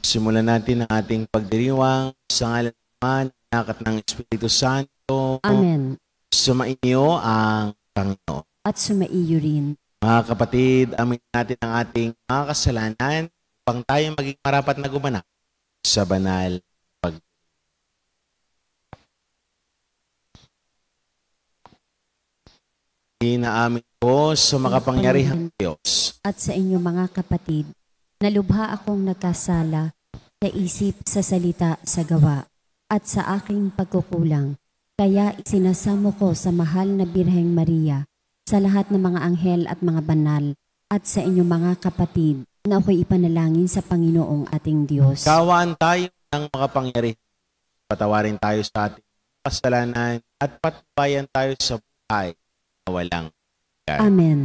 Simulan natin ang ating pagdiriwang sa ngalan ng Ama, ng Anak at ng Espiritu Santo. Amen. Sumainyo ang Panginoon. At sumaiyo rin. Mga kapatid, amin natin ang ating mga kasalanan upang tayo maging marapat na gumanap sa banal pag. Inaamin ko sa makapangyarihang Diyos At sa inyo mga kapatid, nalubha akong nagkasala sa isip, sa salita, sa gawa, at sa aking pagkukulang. Kaya isinasamo ko sa mahal na Birheng Maria, sa lahat ng mga anghel at mga banal, at sa inyong mga kapatid, na ako'y ipanalangin sa Panginoong ating Diyos. Kawaan tayo ng makapangyarihan. Patawarin tayo sa ating kasalanan at patnubayan tayo sa buhay na walang hanggan. Amen.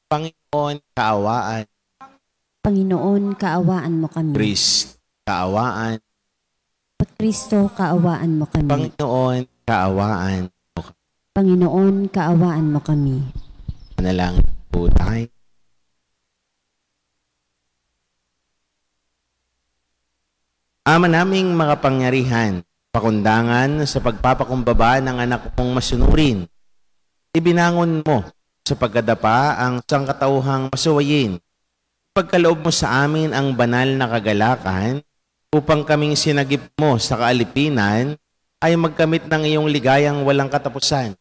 Panginoon, kaawaan. Panginoon, kaawaan mo kami. Christ, kaawaan. Kristo, kaawaan mo kami. Panginoon, kaawaan. Panginoon, kaawaan mo kami. Manalangin po tayo. Ama naming makapangyarihan, pakundangan sa pagpapakumbaba ng anak mong masunurin. Ibinangon mo sa pagkadapa ang sangkatauhang masuwayin. Pagkaloob mo sa amin ang banal na kagalakan upang kaming sinagip mo sa kaalipinan ay magkamit ng iyong ligayang walang katapusan.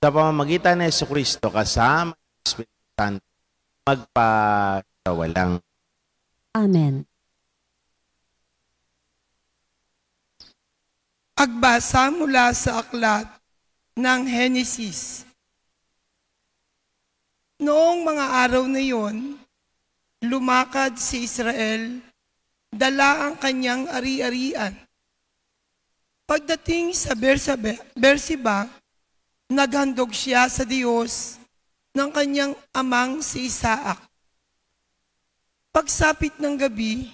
Sa pamamagitan ni Jesucristo kasama ng Espiritu Santo, magpasawalang. Amen. Pagbasa mula sa aklat ng Henesis. Noong mga araw na iyon, lumakad si Israel, dala ang kanyang ari-arian. Pagdating sa Berseba, naghandog siya sa Diyos ng kanyang amang si Isaac. Pagsapit ng gabi,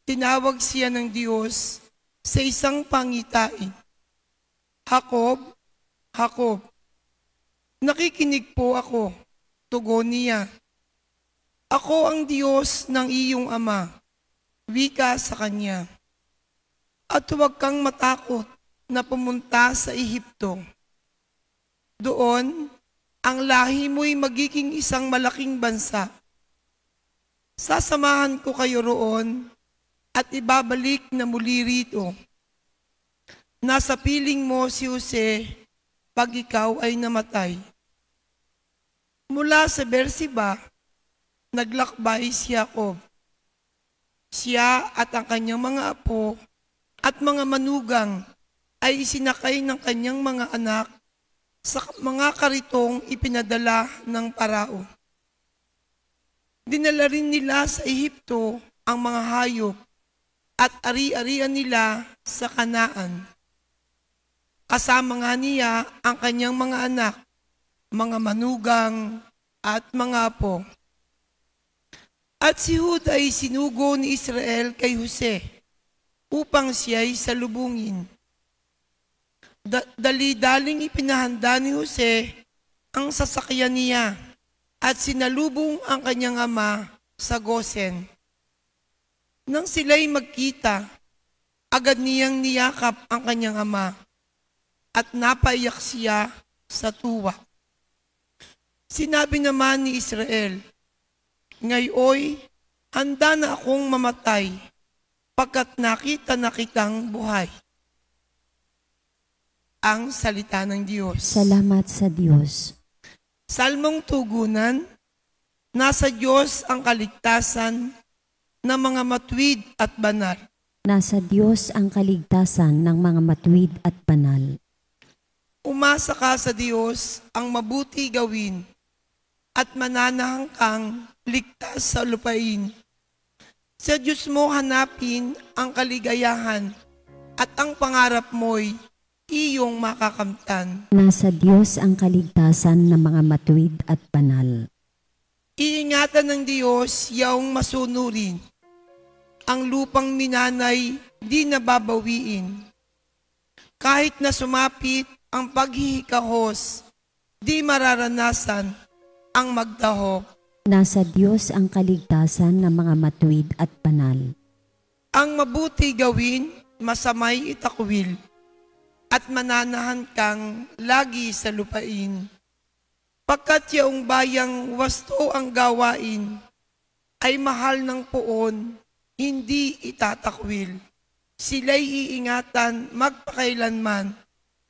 tinawag siya ng Diyos sa isang pangitain. Jacob, Jacob, nakikinig po ako, tugon niya. Ako ang Diyos ng iyong ama, wika sa kanya. At huwag kang matakot na pumunta sa Ehipto. Doon, ang lahi mo'y magiging isang malaking bansa. Sasamahan ko kayo roon at ibabalik na muli rito. Nasa piling mo si Jose pag ikaw ay namatay. Mula sa Berseba, naglakbay si Jacob. Siya at ang kanyang mga apo at mga manugang ay isinakay ng kanyang mga anak sa mga karitong ipinadala ng Parao. Dinala rin nila sa Ehipto ang mga hayop at ari-arian nila sa Kanaan. Kasama nga niya ang kanyang mga anak, mga manugang at mga apo. At si Juda ay sinugo ni Israel kay Jose upang siya'y salubungin. Dali-daling ipinahanda ni Jose ang sasakyan niya at sinalubong ang kanyang ama sa Gosen. Nang sila'y magkita, agad niyang niyakap ang kanyang ama at napaiyak siya sa tuwa. Sinabi naman ni Israel, ngayoy, handa na akong mamatay pagkat nakita na kitang buhay. Ang salita ng Diyos. Salamat sa Diyos. Salmong tugunan, nasa Diyos ang kaligtasan ng mga matuwid at banal. Nasa Diyos ang kaligtasan ng mga matuwid at banal. Umasa ka sa Diyos ang mabuti gawin at mananahang kang ligtas sa lupain. Sa Diyos mo hanapin ang kaligayahan at ang pangarap mo'y iyong makakamtan. Nasa Diyos ang kaligtasan ng mga matuwid at banal. Iingatan ng Diyos yaong masunurin. Ang lupang minanay di nababawiin. Kahit na sumapit ang paghihikahos, di mararanasan ang magdahok. Nasa Diyos ang kaligtasan ng mga matuwid at banal. Ang mabuti gawin, masamay itakwil, at mananahan kang lagi sa lupain. Pagkat yaong bayang wasto ang gawain, ay mahal ng poon, hindi itatakwil. Sila'y iingatan magpakailanman,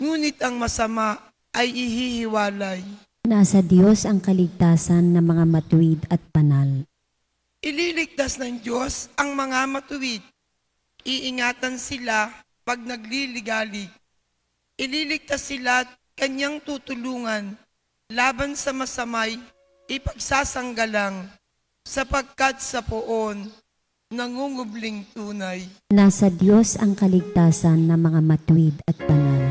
ngunit ang masama ay ihihiwalay. Nasa Diyos ang kaligtasan ng mga matuwid at banal. Ililigtas ng Diyos ang mga matuwid. Iingatan sila pag nagliligalig. Ililigtas sila at kanyang tutulungan. Laban sa masamay, ipagsasanggalang, sapagkat sa poon, nangungubling tunay. Nasa Diyos ang kaligtasan ng mga matuwid at banal.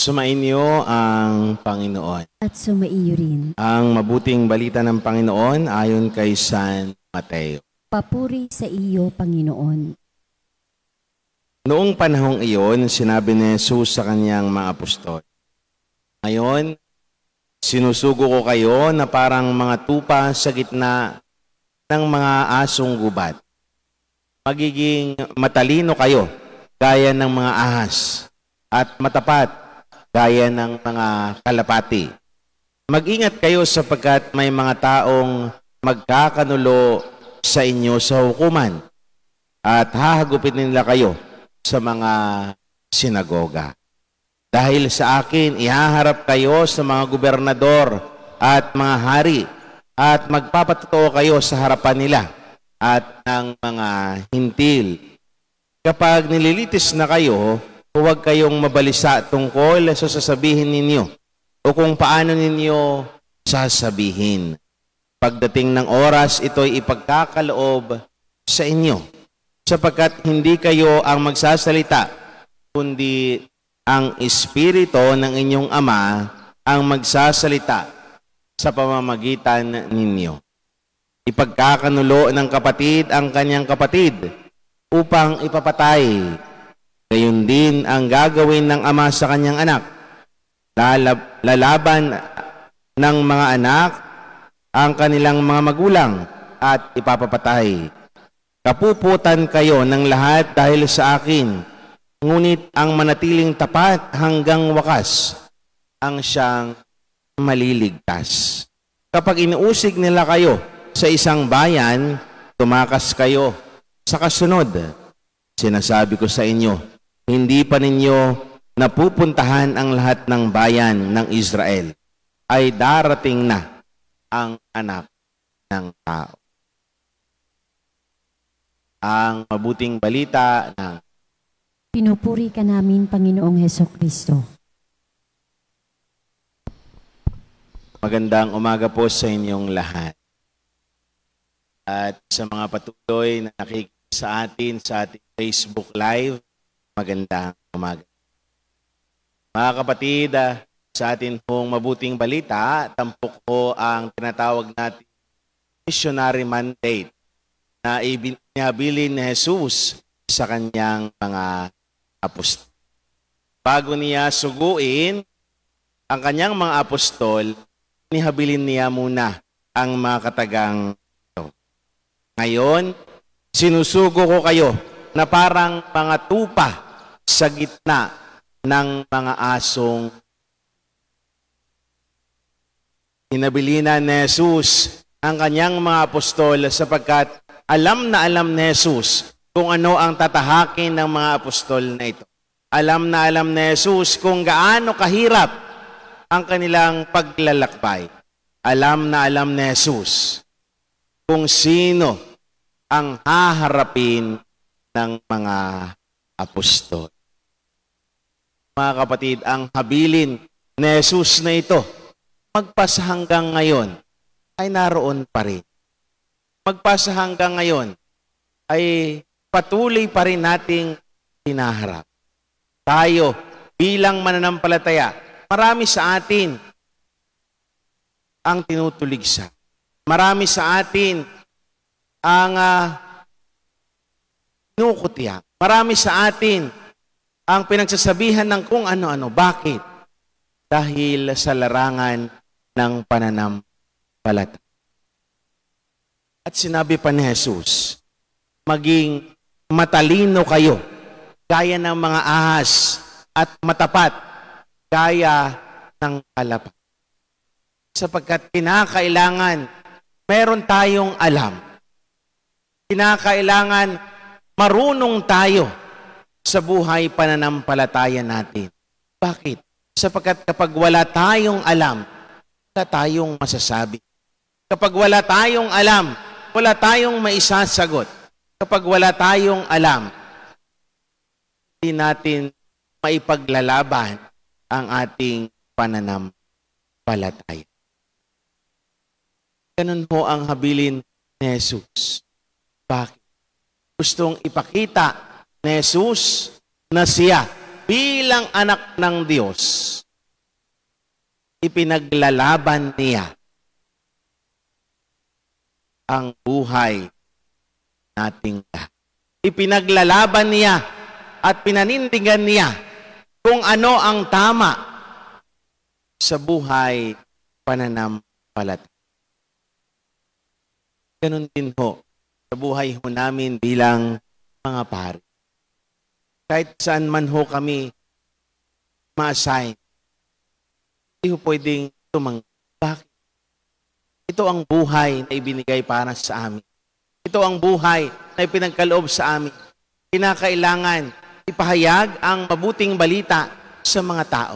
Sumainyo ang Panginoon. At sumaiyo rin. Ang mabuting balita ng Panginoon ayon kay San Mateo. Papuri sa iyo, Panginoon. Noong panahong iyon, sinabi ni Jesus sa kanyang mga apostol, "Ngayon, sinusugo ko kayo na parang mga tupa sa gitna ng mga asong gubat. Magiging matalino kayo gaya ng mga ahas at matapat gaya ng mga kalapati. Mag-ingat kayo sapagkat may mga taong magkakanulo sa inyo sa hukuman at hahagupin nila kayo sa mga sinagoga. Dahil sa akin, ihaharap kayo sa mga gobernador at mga hari at magpapatotoo kayo sa harapan nila at ng mga hintil. Kapag nililitis na kayo, huwag kayong mabalisa tungkol sa sasabihin ninyo o kung paano ninyo sasabihin. Pagdating ng oras, ito'y ipagkakaloob sa inyo, sapagkat hindi kayo ang magsasalita, kundi ang Espiritu ng inyong Ama ang magsasalita sa pamamagitan ninyo. Ipagkakanulo ng kapatid ang kanyang kapatid upang ipapatay. Gayon din ang gagawin ng ama sa kanyang anak. Lalaban ng mga anak ang kanilang mga magulang at ipapapatay. Kapuputan kayo ng lahat dahil sa akin, ngunit ang manatiling tapat hanggang wakas ang siyang maliligtas. Kapag inuusig nila kayo sa isang bayan, tumakas kayo sa kasunod. Sinasabi ko sa inyo, hindi pa ninyo napupuntahan ang lahat ng bayan ng Israel, ay darating na ang anak ng tao. Ang mabuting balita ng Pinupuri ka namin, Panginoong Hesukristo. Magandang umaga po sa inyong lahat. At sa mga patuloy na nakikinig sa atin sa ating Facebook Live, magandang umaga. Mga kapatid, sa atin pong mabuting balita, tampok po ang tinatawag natin missionary mandate na inihabilin ni Jesus sa kanyang mga apostol. Bago niya suguin ang kanyang mga apostol, inihabilin niya muna ang mga katagang ito. Ngayon, sinusugo ko kayo na parang mga tupa sa gitna ng mga asong. Hinabilinan ni Jesus ang kanyang mga apostol sapagkat alam na alam ni Jesus kung ano ang tatahakin ng mga apostol na ito. Alam na alam ni Jesus kung gaano kahirap ang kanilang paglalakbay. Alam na alam ni Jesus kung sino ang haharapin ng mga apostol. Mga kapatid, ang habilin ni Jesus na ito, magpasa hanggang ngayon, ay naroon pa rin. Magpasa hanggang ngayon, ay patuloy pa rin nating hinaharap. Tayo, bilang mananampalataya, marami sa atin ang tinutuligsa. Marami sa atin ang nukutya. Marami sa atin ang pinagsasabihan ng kung ano-ano. Bakit? Dahil sa larangan ng pananampalataya. At sinabi pa ni Jesus, maging matalino kayo, gaya ng mga ahas, at matapat, gaya ng kalapat. Sapagkat kinakailangan, meron tayong alam. Kinakailangan, marunong tayo sa buhay pananampalataya natin. Bakit? Sapagkat kapag wala tayong alam, wala tayong masasabi. Kapag wala tayong alam, wala tayong maisasagot. Kapag wala tayong alam, hindi natin maipaglalaban ang ating pananampalataya. Ganun po ang habilin ni Jesus. Bakit? Gustong ipakita ni Jesus na siya bilang anak ng Diyos, ipinaglalaban niya ang buhay nating lahat. Ipinaglalaban niya at pinanindigan niya kung ano ang tama sa buhay pananampalataya. Ganun din ho sa buhay ho namin bilang mga pari. Kahit saan man ho kami ma-assign, hindi ho pwedeng tumanggi. Bakit? Ito ang buhay na ibinigay para sa amin. Ito ang buhay na ipinagkaloob sa amin. Kinakailangan ipahayag ang mabuting balita sa mga tao.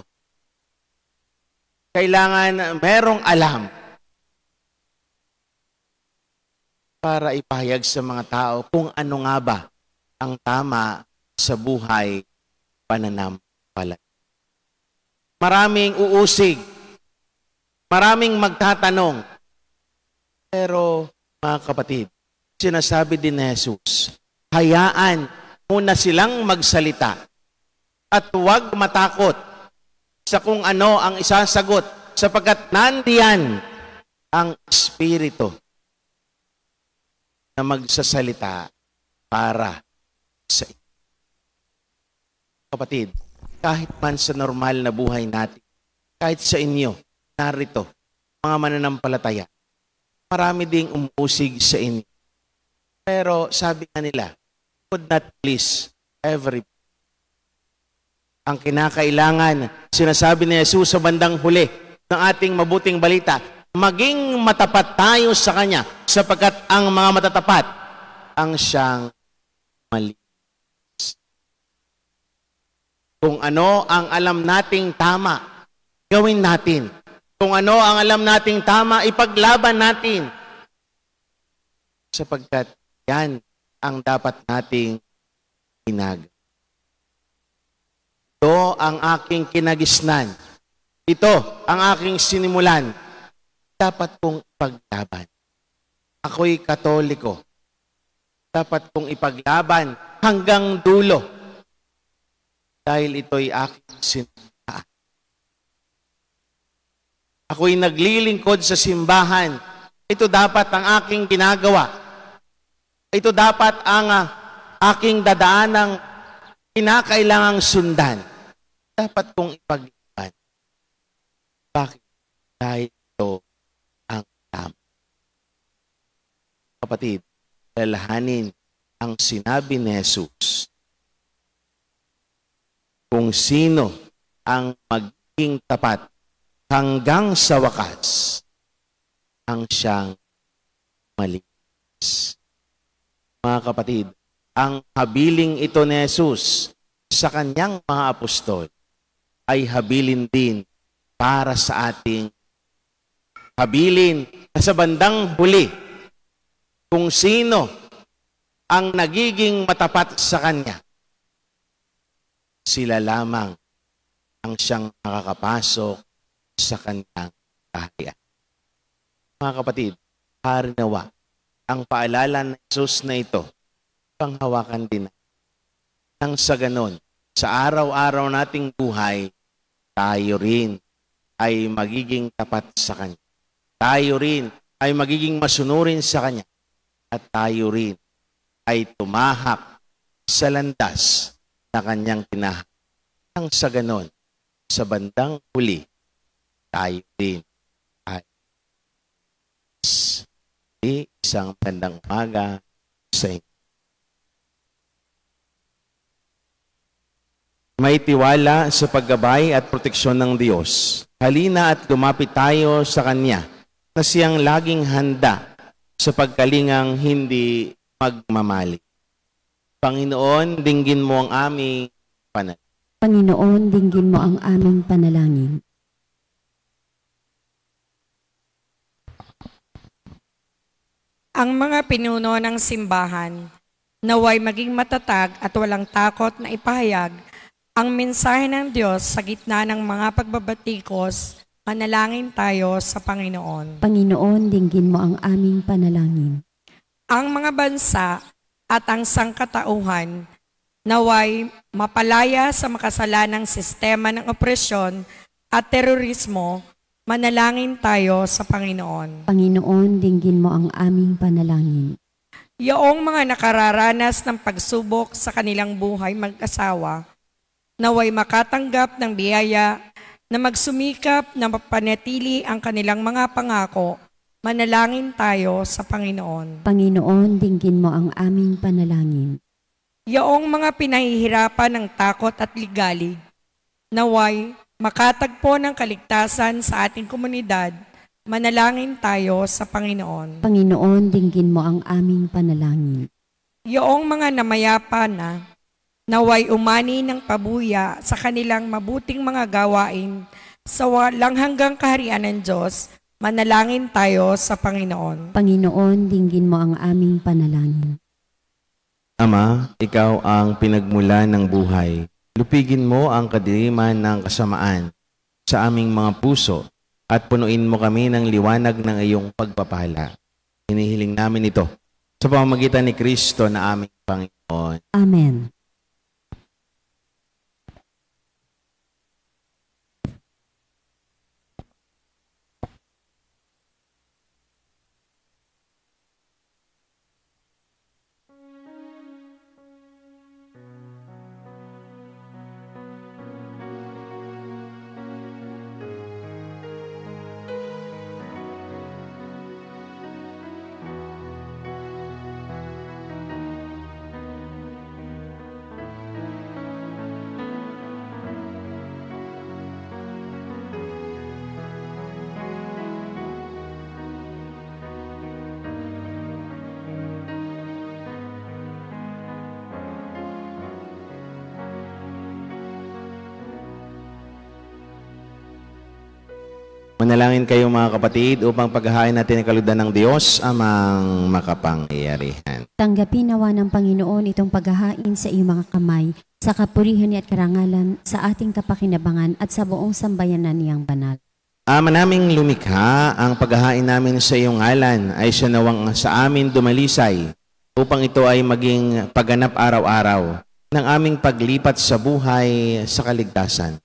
Kailangan merong alam para ipahayag sa mga tao kung ano nga ba ang tama sa buhay pananampalataya. Maraming uusig, maraming magtatanong, pero mga kapatid, sinasabi din ni Jesus, hayaan muna silang magsalita at huwag matakot sa kung ano ang isasagot sapagkat nandiyan ang Espiritu na magsasalita para sa inyo. Kapatid, kahit man sa normal na buhay natin, kahit sa inyo, narito, mga mananampalataya, marami ding umusig sa inyo. Pero sabi nga nila, could not please everybody. Ang kinakailangan, sinasabi ni Jesus sa bandang huli ng ating mabuting balita, maging matapat tayo sa Kanya sapagkat ang mga matatapat ang siyang malinis. Kung ano ang alam nating tama, gawin natin. Kung ano ang alam nating tama, ipaglaban natin. Sapagkat yan ang dapat nating ginagawa. Ito ang aking kinagisnan. Ito ang aking sinimulan. Dapat kong ipaglaban. Ako'y Katoliko. Dapat kong ipaglaban hanggang dulo. Dahil ito'y aking sinimulan. Ako'y naglilingkod sa simbahan. Ito dapat ang aking ginagawa. Ito dapat ang aking dadaanang kinakailangang sundan. Dapat kong ipaglaban. Bakit? Dahil ito ang tama. Kapatid, lalahanin ang sinabi ni Jesus. Kung sino ang magiging tapat hanggang sa wakas ang siyang malinis. Mga kapatid, ang habiling ito ni Jesus sa kanyang mga apostol ay habilin din para sa ating habilin na sa bandang huli kung sino ang nagiging matapat sa kanya. Sila lamang ang siyang makakapasok sa kanyang kaharian. Mga kapatid, harinawa ang paalala ng Jesus na ito, panghawakan din nang sa ganon, sa araw-araw nating buhay, tayo rin ay magiging tapat sa Kanya. Tayo rin ay magiging masunurin sa Kanya. At tayo rin ay tumahak sa landas na Kanyang tinahak. Nang sa ganon, sa bandang huli, tayo din ay isang magandang umaga sa inyo. May tiwala sa paggabay at proteksyon ng Diyos. Halina at lumapit tayo sa Kanya na siyang laging handa sa pagkalingang hindi magmamali. Panginoon, dinggin mo ang aming panalangin. Panginoon, dinggin mo ang aming panalangin. Ang mga pinuno ng simbahan, naway maging matatag at walang takot na ipahayag ang mensahe ng Diyos sa gitna ng mga pagbabatikos. Manalangin tayo sa Panginoon. Panginoon, dinggin mo ang aming panalangin. Ang mga bansa at ang sangkatauhan, naway mapalaya sa makasalanang sistema ng opresyon at terorismo. Manalangin tayo sa Panginoon. Panginoon, dinggin mo ang aming panalangin. Yaong mga nakararanas ng pagsubok sa kanilang buhay mag-asawa, naway makatanggap ng biyaya na magsumikap na mapanatili ang kanilang mga pangako. Manalangin tayo sa Panginoon. Panginoon, dinggin mo ang aming panalangin. Yaong mga pinahihirapan ng takot at ligalig, naway makatagpo ng kaligtasan sa ating komunidad. Manalangin tayo sa Panginoon. Panginoon, dinggin mo ang aming panalangin. Yaong mga namayapa na, naway umani ng pabuya sa kanilang mabuting mga gawain sa walang hanggang kaharian ng Diyos. Manalangin tayo sa Panginoon. Panginoon, dinggin mo ang aming panalangin. Ama, ikaw ang pinagmula ng buhay. Lupigin mo ang kadiliman ng kasamaan sa aming mga puso at punuin mo kami ng liwanag ng iyong pagpapala. Hinihiling namin ito sa pamamagitan ni Kristo na aming Panginoon. Amen. Manalangin kayo mga kapatid upang paghahain natin ang kalugdan ng Diyos amang makapangyarihan. Tanggapin nawa ng Panginoon itong paghahain sa iyong mga kamay, sa kapurihan at karangalan, sa ating kapakinabangan at sa buong sambayanan niyang banal. Ama naming lumikha, ang paghahain namin sa iyong ngalan ay sinawang sa amin dumalisay upang ito ay maging pagganap araw-araw ng aming paglipat sa buhay sa kaligtasan.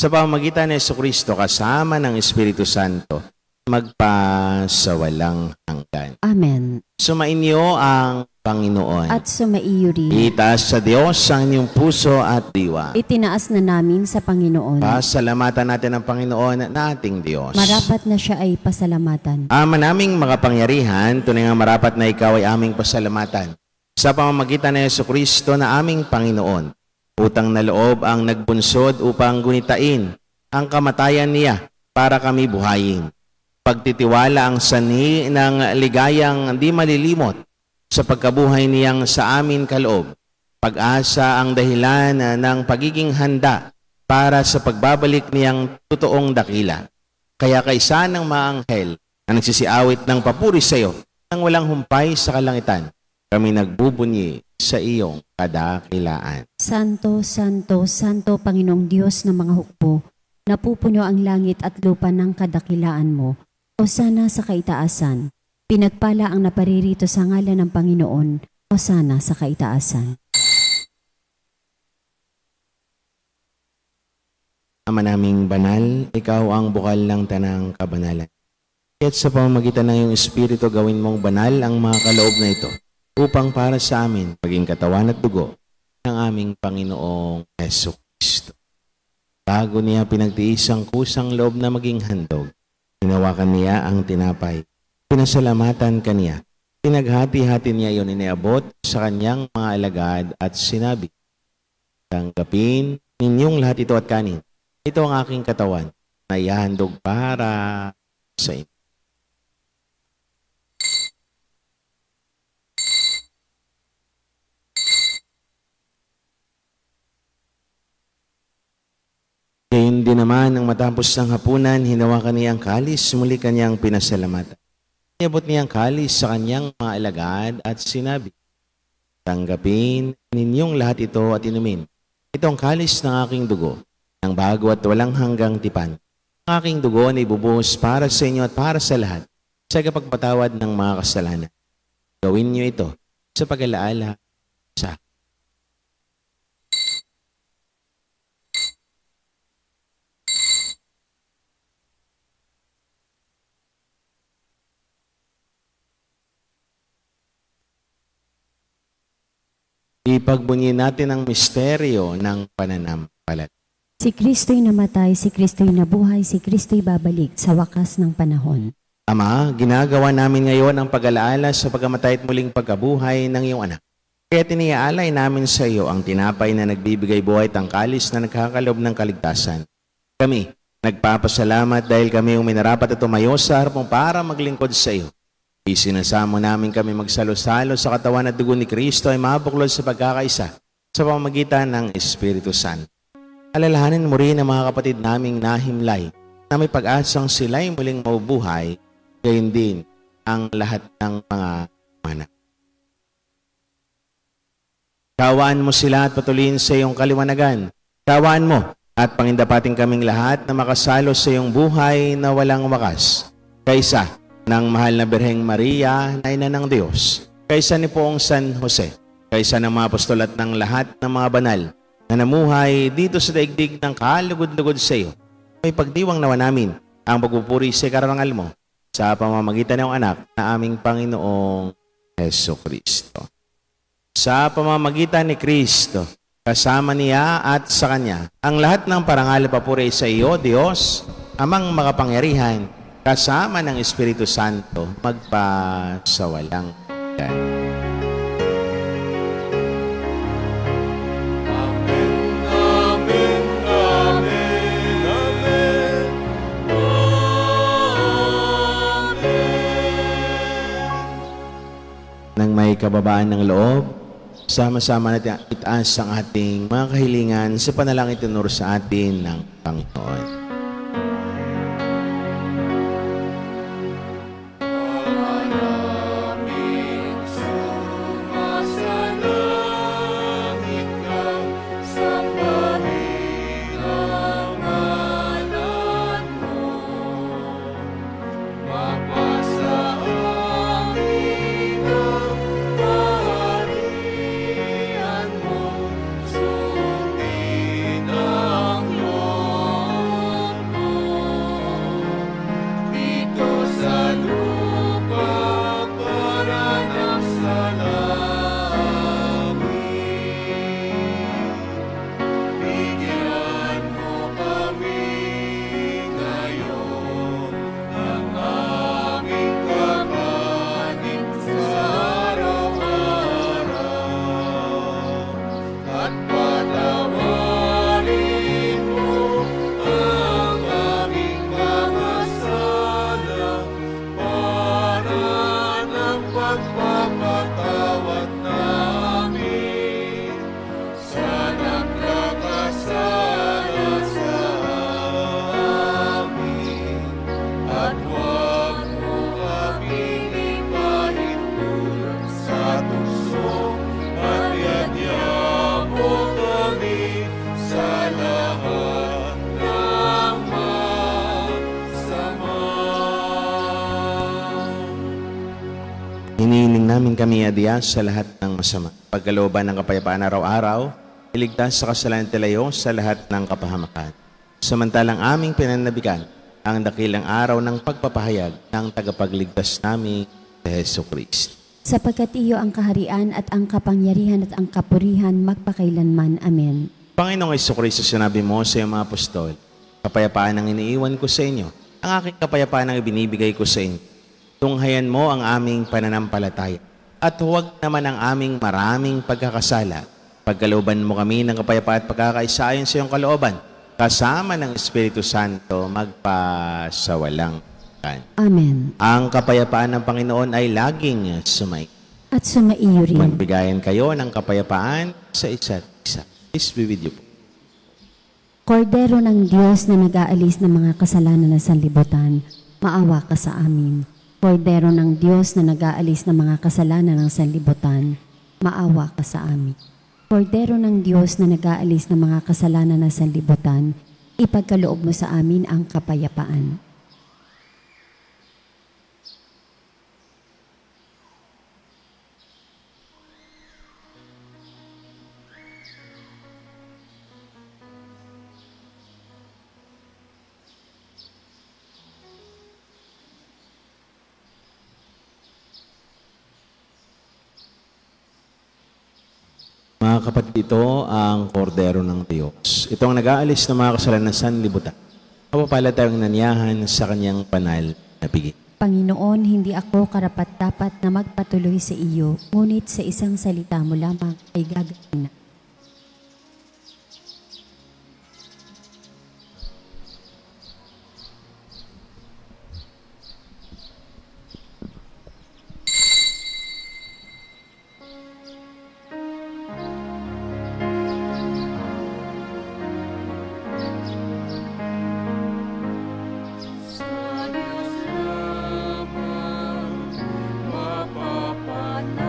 Sa pamamagitan ni Jesucristo kasama ng Espiritu Santo, magpasawalang hanggan. Amen. Sumainyo ang Panginoon. At sumaiyo rin. Itaas sa Diyos ang inyong puso at diwa. Itinaas na namin sa Panginoon. Pasalamatan natin ang Panginoon na ating Diyos. Marapat na siya ay pasalamatan. Ama naming makapangyarihan, tunay nga marapat na ikaw ay aming pasalamatan. Sa pamamagitan ni Jesucristo na aming Panginoon, utang na loob ang nagbunsod upang gunitain ang kamatayan niya para kami buhayin. Pagtitiwala ang sanhi ng ligayang di malilimot sa pagkabuhay niyang sa amin kaloob. Pag-asa ang dahilan ng pagiging handa para sa pagbabalik niyang totoong dakila. Kaya kaisa ng mga anghel na nagsisiawit ng papuri sa iyo nang walang humpay sa kalangitan, kami nagbubunyi sa iyong kadakilaan. Santo, Santo, Santo, Panginoong Diyos ng mga hukbo, napupuno ang langit at lupa ng kadakilaan mo. Hosana sa kaitaasan. Pinagpala ang naparirito sa ngalan ng Panginoon. Hosana sa kaitaasan. Ama naming banal, ikaw ang bukal ng tanang kabanalan. Kaya't sa pamamagitan ng iyong Espiritu, gawin mong banal ang mga kaloob na ito upang para sa amin maging katawan at dugo ng aming Panginoong Jesucristo. Bago niya pinagtiis ang kusang loob na maging handog, hinawakan niya ang tinapay, pinasalamatan kaniya, pinaghati-hati niya iyon, iniabot sa kanyang mga alagad at sinabi, tanggapin ninyong lahat ito at kanin. Ito ang aking katawan na ihahandog para sa inyo. Gayon din naman, nang matapos ng hapunan, hinawakan niya ang kalis, muli kanyang pinasalamatan. Iabot niya ang kalis sa kanyang mga alagad at sinabi, tanggapin ninyong lahat ito at inumin. Ito ang kalis ng aking dugo, ng bago at walang hanggang tipan. Ang aking dugo na ibubuhos para sa inyo at para sa lahat, sa kapagpatawad ng mga kasalanan. Gawin niyo ito sa pag-alaala sa akin. Ipagbunyi natin ang misteryo ng pananampalataya. Si Kristo'y namatay, si Kristo'y nabuhay, si Kristo'y babalik sa wakas ng panahon. Ama, ginagawa namin ngayon ang pag-alaala sa pagkamatay at muling pagkabuhay ng iyong anak. Kaya tiniaalay namin sa iyo ang tinapay na nagbibigay buhay at ang kalis na nagkakalob ng kaligtasan. Kami, nagpapasalamat dahil kami uminarapat at tumayo sa harap mo para maglingkod sa iyo. Isinasamo namin kami magsalo-salo sa katawan at dugo ni Kristo ay mabuklod sa pagkakaisa sa pamamagitan ng Espiritu Santo. Alalahanin mo rin ang mga kapatid naming nahimlay na may pag-asang sila'y muling mabubuhay, gayon din ang lahat ng mga anak. Kawaan mo sila at patuloyin sa iyong kaliwanagan. Kawaan mo at pangindapating kaming lahat na makasalo sa iyong buhay na walang wakas. Kaysa ng mahal na Birheng Maria na ina ng Diyos, kaysa ni Poong San Jose, kaysa ng mga apostol at ng lahat ng mga banal na namuhay dito sa daigdig ng kalugod-lugod sa iyo, may pagdiwang nawa namin ang pagpupuri sa karangal mo sa pamamagitan ng anak na aming Panginoong Jesucristo. Sa pamamagitan ni Kristo, kasama niya at sa Kanya, ang lahat ng parangal at papuri sa iyo, Diyos, amang makapangyarihan, kasama ng Espiritu Santo, magpasawalang hanggan. Nang may kababaan ng loob, sama-sama natin itaas ang ating mga kahilingan sa panalangin itinuro sa atin ng Panginoon. pagpapatawad namin sa nagkakasala sa amin. At huwag mo kaming ipahintulot sa tukso at yadya mo kami sa lahat ng masama. Hinihiling namin kami, Adiyas, sa lahat ng masama. Pagkalooban ng kapayapaan araw-araw, iligtas sa kasalanan tilayo sa lahat ng kapahamakan. Samantalang aming pinanabikan ang dakilang araw ng pagpapahayag ng tagapagligtas namin sa Hesus Kristo. Sapagkat iyo ang kaharian at ang kapangyarihan at ang kapurihan magpakailanman. Amen. Panginoong Hesus Kristo, sinabi mo sa iyong mga apostol, kapayapaan ang iniiwan ko sa inyo, ang aking kapayapaan ang ibinibigay ko sa inyo. Tunghayan mo ang aming pananampalataya at huwag naman ang aming maraming pagkakasala. Pagkalooban mo kami ng kapayapaan at pagkakaisa ayon sa iyong kalooban, kasama ng Espiritu Santo magpasawalang hanggan. Amen. Ang kapayapaan ng Panginoon ay laging sumay. At sumaiyo rin. Magbigayan kayo ng kapayapaan sa isa't isa. Peace be with you po. Kordero ng Diyos na nag-aalis ng mga kasalanan na sanlibutan, maawa ka sa amin. Kordero ng Diyos na nag-aalis ng mga kasalanan ng sanlibutan, maawa ka sa amin. Kordero ng Diyos na nag-aalis ng mga kasalanan ng sanlibutan, ipagkaloob mo sa amin ang kapayapaan. Mga kapatid, ito ang kordero ng Diyos. Ito ang nag-aalis ng mga kasalanan sa sanlibutan. Mapapala tayong nanyahan sa kanyang banal na piging. Panginoon, hindi ako karapat-dapat na magpatuloy sa iyo, ngunit sa isang salita mo lamang ay gagawin na. Mapapanata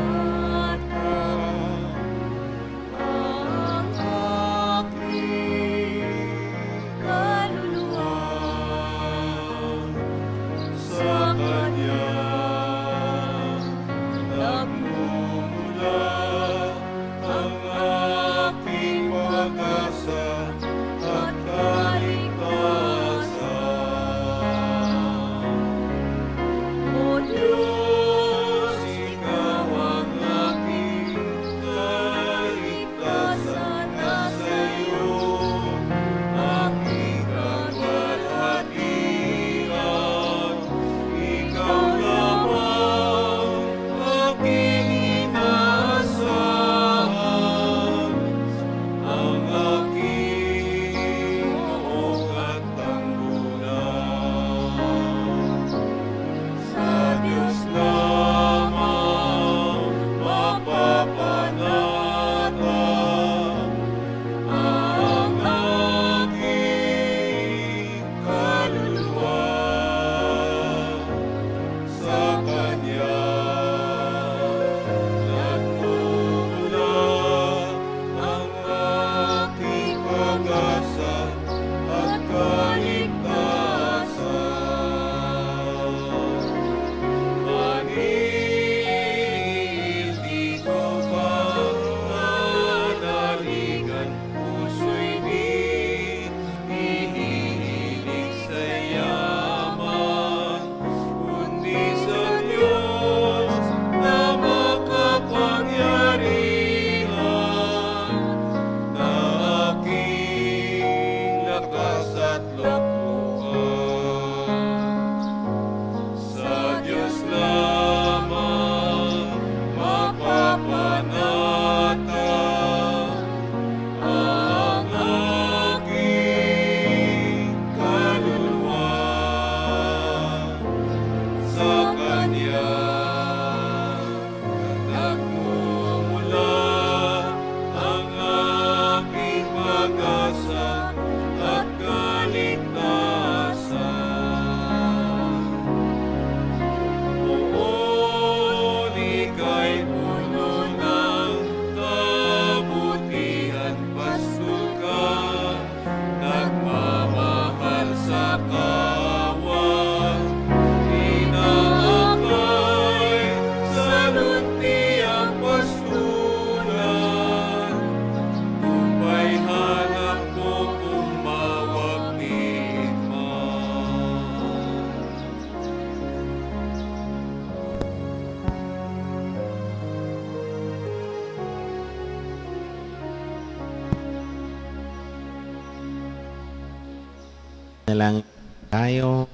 Manalangin tayo.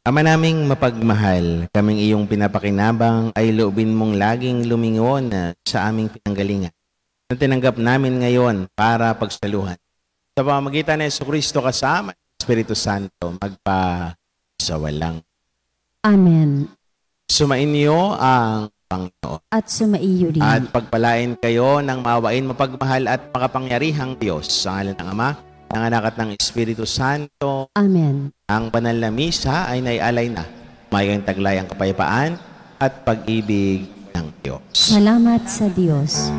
Ama naming mapagmahal, kaming iyong pinapakinabang ay loobin mong laging lumingon sa aming pinanggalingan na tinanggap namin ngayon para pagsaluhan. Sa pamamagitan ng Jesucristo kasama ng Espiritu Santo, magpa-sawalang. Amen. Sumainyo ang Panginoon. At sumaiyo rin. At pagpalain kayo ng mawain, mapagmahal at makapangyarihang Diyos sa ngalan ng Ama, ng Anak at ng Espiritu Santo. Amen. Ang banal na misa ay naialay na. Mayroong taglayang kapayapaan at pag-ibig ng Diyos. Salamat sa Diyos.